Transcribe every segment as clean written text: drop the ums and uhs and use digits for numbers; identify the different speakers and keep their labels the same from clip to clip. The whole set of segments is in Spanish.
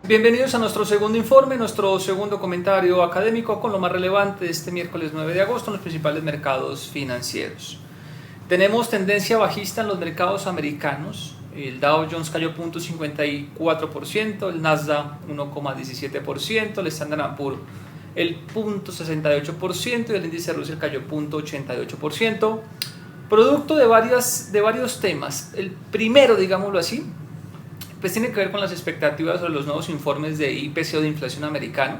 Speaker 1: Bienvenidos a nuestro segundo informe, nuestro segundo comentario académico con lo más relevante de este miércoles 9 de agosto en los principales mercados financieros. Tenemos tendencia bajista en los mercados americanos. El Dow Jones cayó 0.54%, el Nasdaq 1.17%, el Standard & Poor's el 0.68% y el índice Russell cayó 0.88%. Producto de varios temas. El primero, digámoslo así, pues tiene que ver con las expectativas sobre los nuevos informes de IPC o de inflación americano,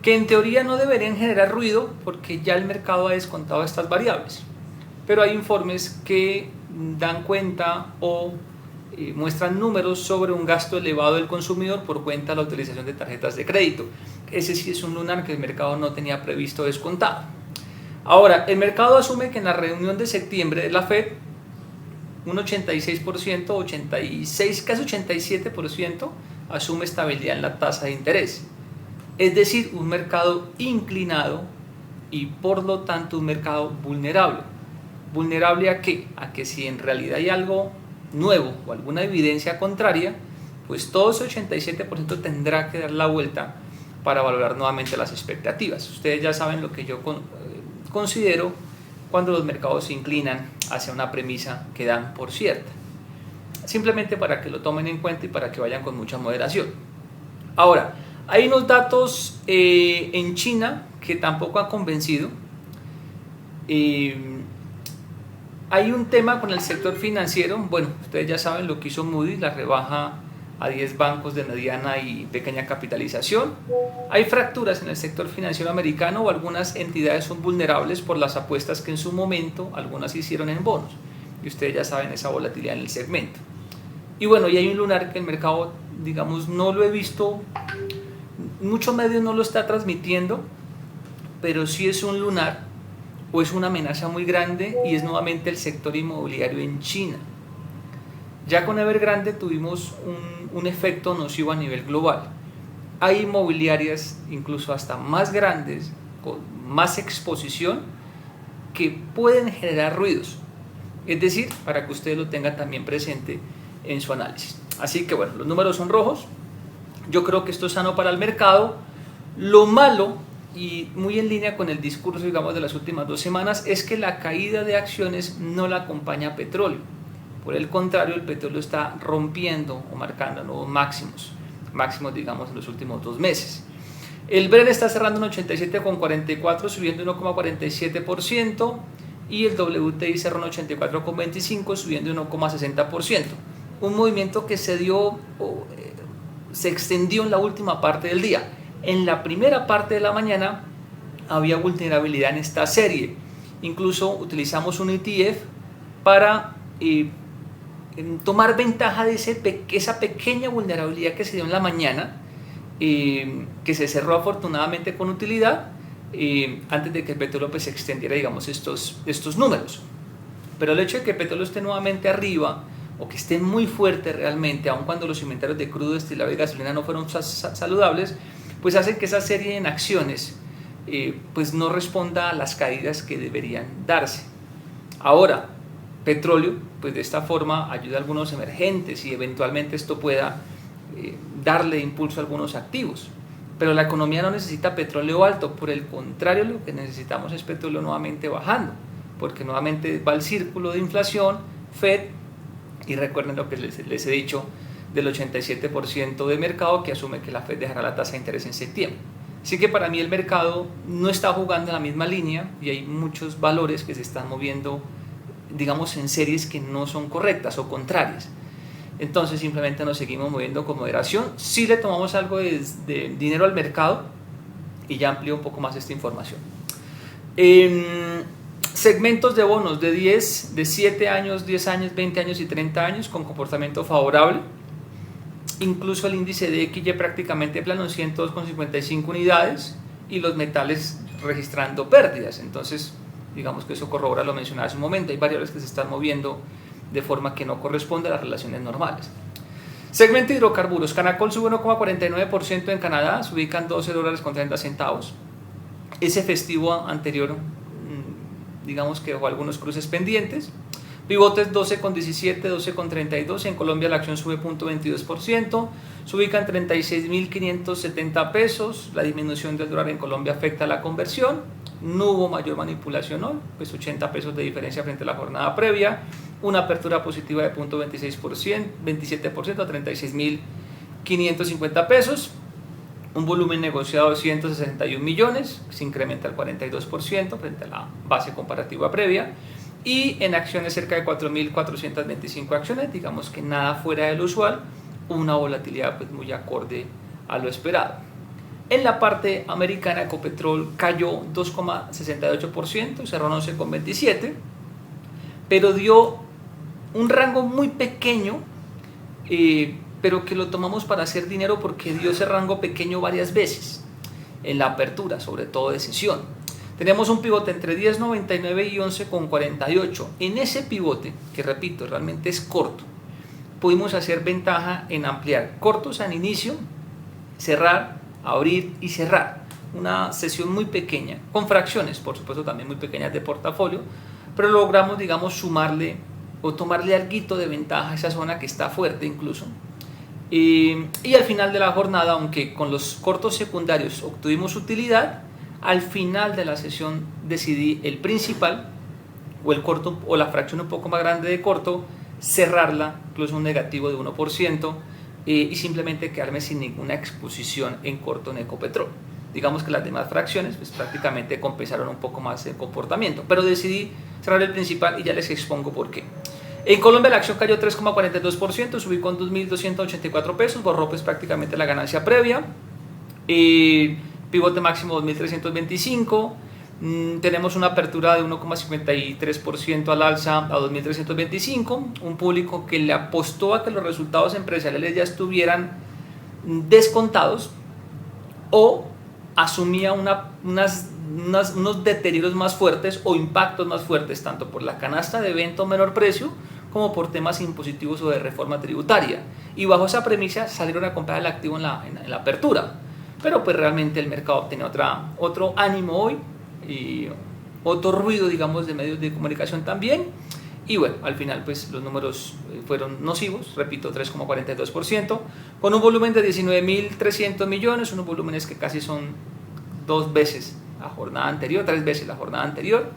Speaker 1: que en teoría no deberían generar ruido porque ya el mercado ha descontado estas variables. Pero hay informes que dan cuenta o muestran números sobre un gasto elevado del consumidor por cuenta de la utilización de tarjetas de crédito. Ese sí es un lunar que el mercado no tenía previsto descontado. Ahora, el mercado asume que en la reunión de septiembre de la Fed, un 86%, 86, casi 87% asume estabilidad en la tasa de interés. Es decir, un mercado inclinado y por lo tanto un mercado vulnerable. ¿Vulnerable a qué? A que si en realidad hay algo nuevo o alguna evidencia contraria, pues todo ese 87% tendrá que dar la vuelta para valorar nuevamente las expectativas. Ustedes ya saben lo que yo considero cuando los mercados se inclinan hacia una premisa que dan por cierta. Simplemente para que lo tomen en cuenta y para que vayan con mucha moderación. Ahora, hay unos datos en China que tampoco han convencido. Hay un tema con el sector financiero. Bueno, ustedes ya saben lo que hizo Moody's, la rebaja a 10 bancos de mediana y pequeña capitalización. Hay fracturas en el sector financiero americano o algunas entidades son vulnerables por las apuestas que en su momento algunas hicieron en bonos. Y ustedes ya saben esa volatilidad en el segmento. Y bueno, y hay un lunar que el mercado, digamos, no lo he visto, muchos medios no lo está transmitiendo, pero sí es un lunar o es una amenaza muy grande y es nuevamente el sector inmobiliario en China. Ya con Evergrande tuvimos un efecto nocivo a nivel global. Hay inmobiliarias incluso hasta más grandes, con más exposición, que pueden generar ruidos. Es decir, para que ustedes lo tengan también presente en su análisis. Así que bueno, los números son rojos. Yo creo que esto es sano para el mercado. Lo malo, y muy en línea con el discurso, digamos, de las últimas 2 semanas, es que la caída de acciones no la acompaña petróleo. Por el contrario, el petróleo está rompiendo o marcando nuevos máximos, digamos, en los últimos 2 meses. El Brent está cerrando en 87,44, subiendo 1,47%, y el WTI cerró en 84,25, subiendo 1,60%. Un movimiento que se extendió en la última parte del día. En la primera parte de la mañana había vulnerabilidad en esta serie. Incluso utilizamos un ETF para tomar ventaja de esa pequeña vulnerabilidad que se dio en la mañana, que se cerró afortunadamente con utilidad, antes de que el petróleo pues extendiera, digamos, estos números. Pero el hecho de que el petróleo esté nuevamente arriba o que esté muy fuerte realmente, aun cuando los inventarios de crudo, destilado y gasolina no fueron saludables, pues hace que esa serie en acciones pues no responda a las caídas que deberían darse. Ahora, petróleo, pues de esta forma ayuda a algunos emergentes y eventualmente esto pueda darle impulso a algunos activos. Pero la economía no necesita petróleo alto, por el contrario, lo que necesitamos es petróleo nuevamente bajando, porque nuevamente va el círculo de inflación, Fed, y recuerden lo que les he dicho del 87% de mercado que asume que la Fed dejará la tasa de interés en septiembre. Así que para mí el mercado no está jugando en la misma línea y hay muchos valores que se están moviendo, digamos, en series que no son correctas o contrarias. Entonces simplemente nos seguimos moviendo con moderación. Sí le tomamos algo de dinero al mercado y ya amplío un poco más esta información. Segmentos de bonos de 7 años, 10 años, 20 años y 30 años con comportamiento favorable. Incluso el índice de XY prácticamente plano en 102,55 unidades y los metales registrando pérdidas. Entonces, digamos que eso corrobora lo mencionado hace un momento. Hay variables que se están moviendo de forma que no corresponde a las relaciones normales. Segmento de hidrocarburos. Canacol sube 1,49% en Canadá, se ubican $12.30. Ese festivo anterior, digamos que dejó algunos cruces pendientes. Pivotes 12,17, 12,32. En Colombia la acción sube 0,22%. Se ubica en 36.570 pesos. La disminución del dólar en Colombia afecta la conversión. No hubo mayor manipulación hoy, pues 80 pesos de diferencia frente a la jornada previa. Una apertura positiva de 0,26%, 27% a 36.550 pesos. Un volumen negociado de 161 millones, se incrementa el 42% frente a la base comparativa previa. Y en acciones cerca de 4.425 acciones, digamos que nada fuera de lo usual, una volatilidad pues muy acorde a lo esperado. En la parte americana, Ecopetrol cayó 2,68%, cerró 11,27%, pero dio un rango muy pequeño, pero que lo tomamos para hacer dinero porque dio ese rango pequeño varias veces en la apertura, sobre todo de sesión. Tenemos un pivote entre 10.99 y 11.48. En ese pivote, que repito, realmente es corto, pudimos hacer ventaja en ampliar cortos al inicio, cerrar, abrir y cerrar. Una sesión muy pequeña, con fracciones, por supuesto, también muy pequeñas de portafolio, pero logramos, digamos, sumarle o tomarle alguito de ventaja a esa zona que está fuerte incluso. Y al final de la jornada, aunque con los cortos secundarios obtuvimos utilidad, al final de la sesión decidí el principal o el corto o la fracción un poco más grande de corto, cerrarla, incluso un negativo de 1%, y simplemente quedarme sin ninguna exposición en corto en Ecopetrol. Digamos que las demás fracciones pues, prácticamente compensaron un poco más el comportamiento, pero decidí cerrar el principal y ya les expongo por qué. En Colombia la acción cayó 3,42%, subí con 2.284 pesos, borró pues prácticamente la ganancia previa. Pivote máximo 2.325, tenemos una apertura de 1,53% al alza a 2.325, un público que le apostó a que los resultados empresariales ya estuvieran descontados o asumía unos deterioros más fuertes o impactos más fuertes tanto por la canasta de venta o menor precio como por temas impositivos o de reforma tributaria, y bajo esa premisa salieron a comprar el activo en la apertura. Pero pues realmente el mercado tiene otro ánimo hoy y otro ruido, digamos, de medios de comunicación también. Y bueno, al final pues los números fueron nocivos, repito, 3,42%, con un volumen de 19.300 millones, unos volúmenes que casi son 2 veces la jornada anterior, 3 veces la jornada anterior,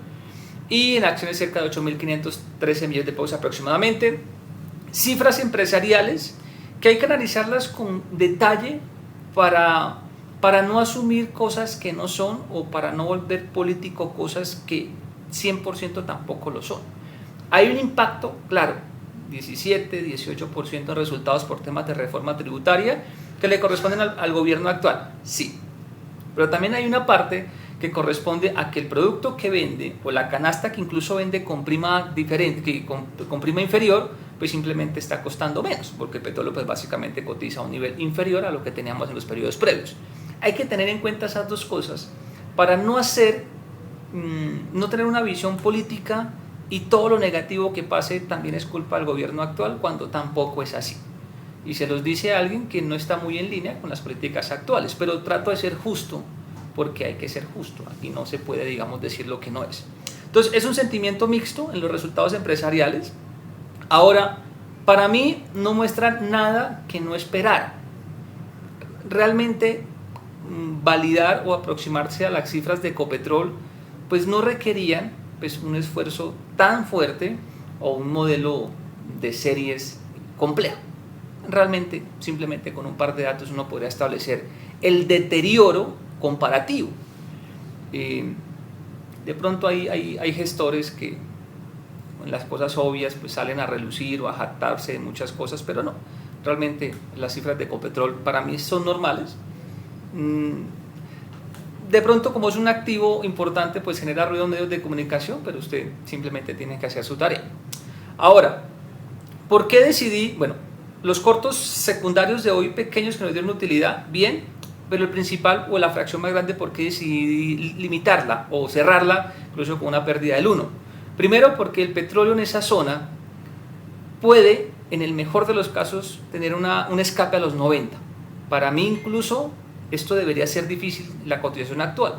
Speaker 1: y en acciones cerca de 8.513 millones de pesos aproximadamente. Cifras empresariales que hay que analizarlas con detalle para no asumir cosas que no son o para no volver político cosas que 100% tampoco lo son. Hay un impacto, claro, 17-18% en resultados por temas de reforma tributaria que le corresponden al gobierno actual, sí, pero también hay una parte que corresponde a que el producto que vende o la canasta que incluso vende con prima diferente, que con prima inferior, pues simplemente está costando menos, porque el petróleo pues básicamente cotiza a un nivel inferior a lo que teníamos en los periodos previos. Hay que tener en cuenta esas dos cosas para no tener una visión política y todo lo negativo que pase también es culpa del gobierno actual, cuando tampoco es así. Y se los dice a alguien que no está muy en línea con las políticas actuales, pero trato de ser justo porque hay que ser justo. Aquí no se puede, digamos, decir lo que no es. Entonces es un sentimiento mixto en los resultados empresariales. Ahora, para mí no muestran nada que no esperar. Realmente validar o aproximarse a las cifras de Ecopetrol pues no requerían pues un esfuerzo tan fuerte o un modelo de series complejo. Realmente simplemente con un par de datos uno podría establecer el deterioro comparativo. De pronto hay gestores que en las cosas obvias pues salen a relucir o a jactarse de muchas cosas, pero no, realmente las cifras de Ecopetrol para mí son normales. De pronto, como es un activo importante, pues genera ruido en medios de comunicación, pero usted simplemente tiene que hacer su tarea. Ahora, ¿por qué decidí? Bueno, los cortos secundarios de hoy pequeños que nos dieron utilidad, bien, pero el principal o la fracción más grande, ¿por qué decidí limitarla o cerrarla, incluso con una pérdida del 1? Primero, porque el petróleo en esa zona puede, en el mejor de los casos, tener un escape a los 90. Para mí incluso esto debería ser difícil en la cotización actual,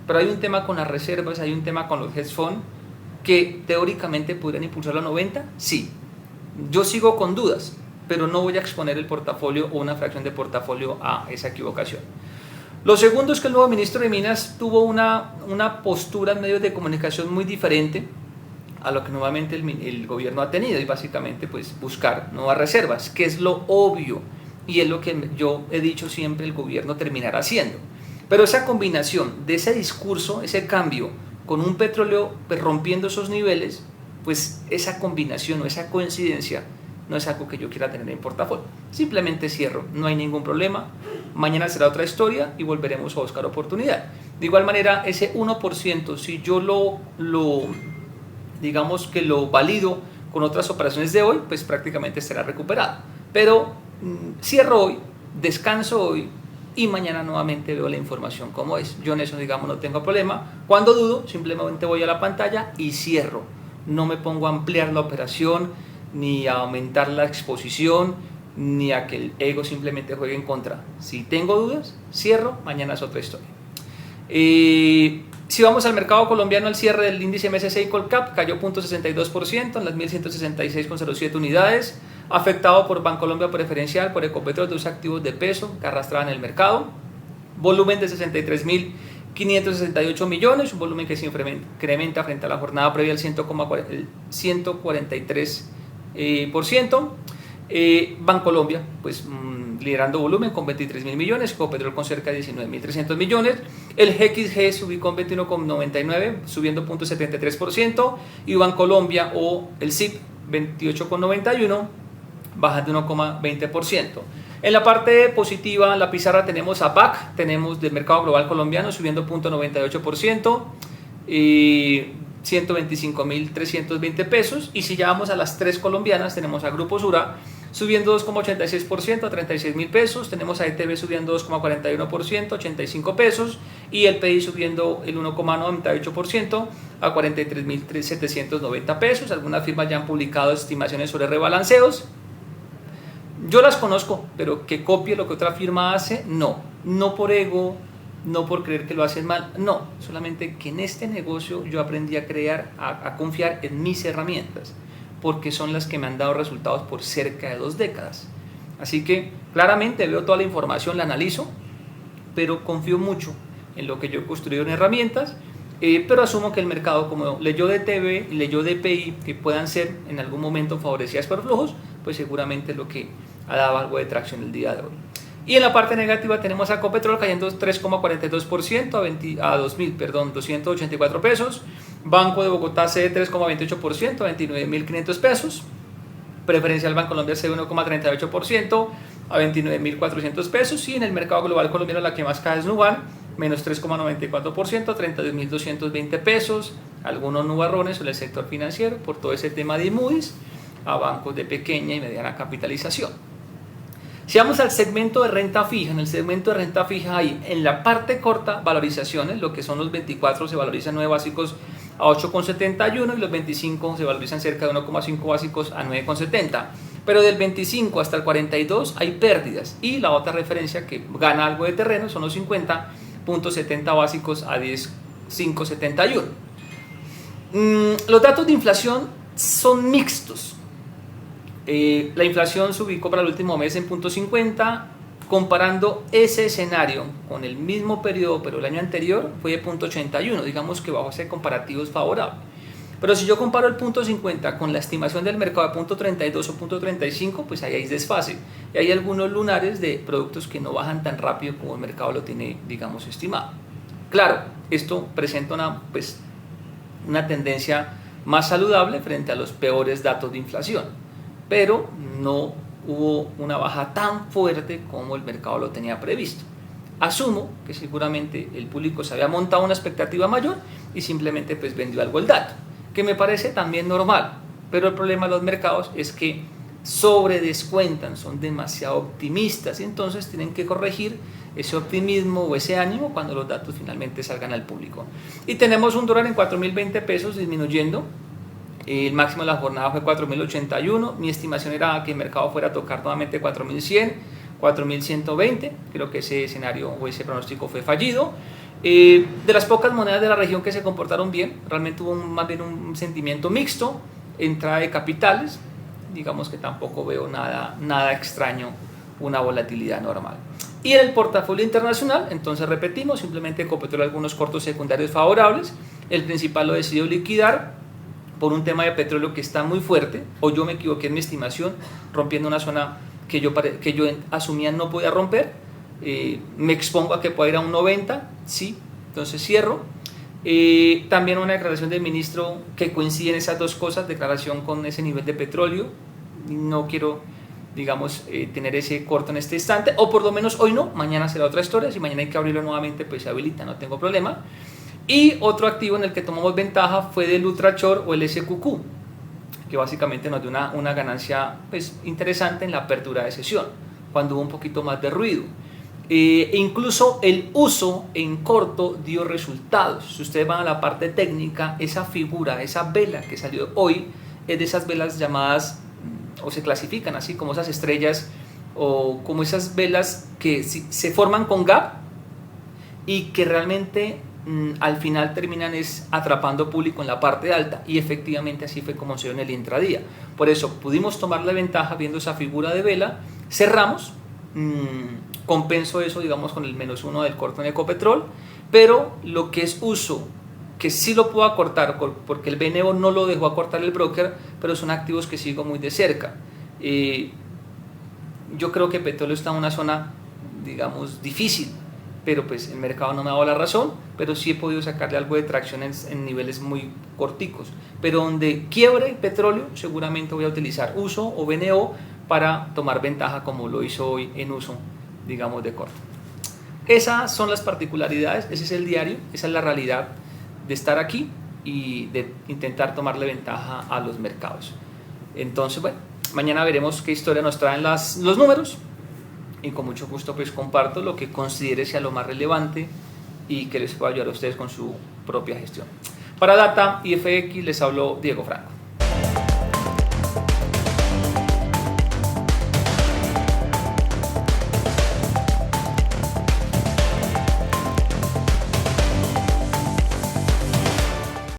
Speaker 1: pero hay un tema con las reservas, hay un tema con los hedge funds que teóricamente podrían impulsarlo a 90, sí. Yo sigo con dudas, pero no voy a exponer el portafolio o una fracción de portafolio a esa equivocación. Lo segundo es que el nuevo ministro de Minas tuvo una postura en medios de comunicación muy diferente a lo que nuevamente el gobierno ha tenido, y básicamente pues buscar nuevas reservas, que es lo obvio y es lo que yo he dicho siempre el gobierno terminará haciendo. Pero esa combinación de ese discurso, ese cambio con un petróleo pues, rompiendo esos niveles, pues esa combinación o esa coincidencia no es algo que yo quiera tener en portafolio. Simplemente cierro, no hay ningún problema. Mañana será otra historia y volveremos a buscar oportunidad. De igual manera, ese 1%, si yo digamos que lo valido con otras operaciones de hoy, pues prácticamente estará recuperado. Pero cierro hoy, descanso hoy y mañana nuevamente veo la información como es. Yo en eso, digamos, no tengo problema. Cuando dudo, simplemente voy a la pantalla y cierro. No me pongo a ampliar la operación, ni a aumentar la exposición, ni a que el ego simplemente juegue en contra. Si tengo dudas, cierro, mañana es otra historia. Si vamos al mercado colombiano, el cierre del índice MSCI Colcap cayó 0.62% en las 1.166,07 unidades, afectado por Bancolombia Preferencial, por Ecopetrol, dos activos de peso que arrastraban el mercado, volumen de 63.568 millones, un volumen que se incrementa frente a la jornada previa al 143%. Bancolombia, pues liderando volumen con 23.000 millones, Ecopetrol con cerca de 19.300 millones, el GXG se ubicó en 21,99, subiendo 0.73%, y Bancolombia o el SIP 28,91, bajando 1,20%. En la parte positiva, en la pizarra tenemos a BAC, tenemos del mercado global colombiano subiendo 0.98%, 125.320 pesos, y si ya vamos a las tres colombianas, tenemos a Grupo Sura subiendo 2,86% a 36.000 pesos, tenemos a ETB subiendo 2,41%, 85 pesos, y el PI subiendo el 1,98% a 43.790 pesos. Algunas firmas ya han publicado estimaciones sobre rebalanceos. Yo las conozco, pero que copie lo que otra firma hace, no por ego, no por creer que lo hacen mal, no, solamente que en este negocio yo aprendí a confiar en mis herramientas, porque son las que me han dado resultados por cerca de 2 décadas. Así que claramente veo toda la información, la analizo, pero confío mucho en lo que yo he construido en herramientas, pero asumo que el mercado, como leyó de TV y leyó de PI, que puedan ser en algún momento favorecidas por flujos, pues seguramente es lo que ha dado algo de tracción el día de hoy. Y en la parte negativa tenemos a Ecopetrol cayendo 3,42% a 284 pesos. Banco de Bogotá cede 3,28% a 29.500 pesos. Preferencial Bancolombia cede 1,38% a 29.400 pesos. Y en el mercado global colombiano la que más cae es Nuban, menos 3,94% a 32.220 pesos. Algunos nubarrones en el sector financiero por todo ese tema de Moody's a bancos de pequeña y mediana capitalización. Si vamos al segmento de renta fija, en el segmento de renta fija hay en la parte corta valorizaciones, lo que son los 24 se valorizan 9 básicos a 8,71 y los 25 se valorizan cerca de 1,5 básicos a 9,70. Pero del 25 hasta el 42 hay pérdidas, y la otra referencia que gana algo de terreno son los 50,70 básicos a 10,571. Los datos de inflación son mixtos. La inflación se ubicó para el último mes en 0.50, comparando ese escenario con el mismo periodo, pero el año anterior fue de 0.81, digamos que bajo ese comparativo es favorable. Pero si yo comparo el 0.50 con la estimación del mercado de 0.32 o 0.35, pues ahí hay desfase, y hay algunos lunares de productos que no bajan tan rápido como el mercado lo tiene, digamos, estimado. Claro, esto presenta una tendencia más saludable frente a los peores datos de inflación, pero no hubo una baja tan fuerte como el mercado lo tenía previsto. Asumo que seguramente el público se había montado una expectativa mayor y simplemente pues vendió algo el dato, que me parece también normal, pero el problema de los mercados es que sobredescuentan, son demasiado optimistas, y entonces tienen que corregir ese optimismo o ese ánimo cuando los datos finalmente salgan al público. Y tenemos un dólar en 4.020 pesos disminuyendo. El máximo de la jornada fue 4.081. Mi estimación era que el mercado fuera a tocar nuevamente 4.100, 4.120. Creo que ese escenario o ese pronóstico fue fallido. De las pocas monedas de la región que se comportaron bien, realmente hubo más bien un sentimiento mixto, entrada de capitales, digamos que tampoco veo nada extraño, una volatilidad normal. Y en el portafolio internacional, entonces repetimos, simplemente Ecopetrol algunos cortos secundarios favorables, el principal lo decidió liquidar por un tema de petróleo que está muy fuerte, o yo me equivoqué en mi estimación, rompiendo una zona que yo asumía no podía romper. Me expongo a que pueda ir a un 90, sí, entonces cierro. También una declaración del ministro que coincide en esas dos cosas, declaración con ese nivel de petróleo. No quiero, digamos, tener ese corto en este instante, o por lo menos hoy no, mañana será otra historia. Si mañana hay que abrirlo nuevamente, pues se habilita, no tengo problema. Y otro activo en el que tomamos ventaja fue del Ultrachor o el SQQ, que básicamente nos dio una ganancia pues, interesante en la apertura de sesión, cuando hubo un poquito más de ruido. E incluso el uso en corto dio resultados. Si ustedes van a la parte técnica, esa figura, esa vela que salió hoy es de esas velas llamadas, o se clasifican así, como esas estrellas o como esas velas que se forman con gap y que realmente al final terminan atrapando público en la parte alta, y efectivamente así fue como se dio en el intradía. Por eso pudimos tomar la ventaja viendo esa figura de vela, cerramos, compenso eso digamos con el -1 del corto en Ecopetrol, pero lo que es uso, que sí lo puedo acortar porque el BNO no lo dejó acortar el broker, pero son activos que sigo muy de cerca. Yo creo que petróleo está en una zona, digamos, difícil, pero pues el mercado no me ha dado la razón, pero sí he podido sacarle algo de tracción en niveles muy corticos. Pero donde quiebre petróleo, seguramente voy a utilizar uso o BNO para tomar ventaja como lo hizo hoy en uso, digamos, de corto. Esas son las particularidades, ese es el diario, esa es la realidad de estar aquí y de intentar tomarle ventaja a los mercados. Entonces, bueno, mañana veremos qué historia nos traen los números y con mucho gusto pues comparto lo que considere sea lo más relevante y que les pueda ayudar a ustedes con su propia gestión. Para Data y FX les habló Diego Franco.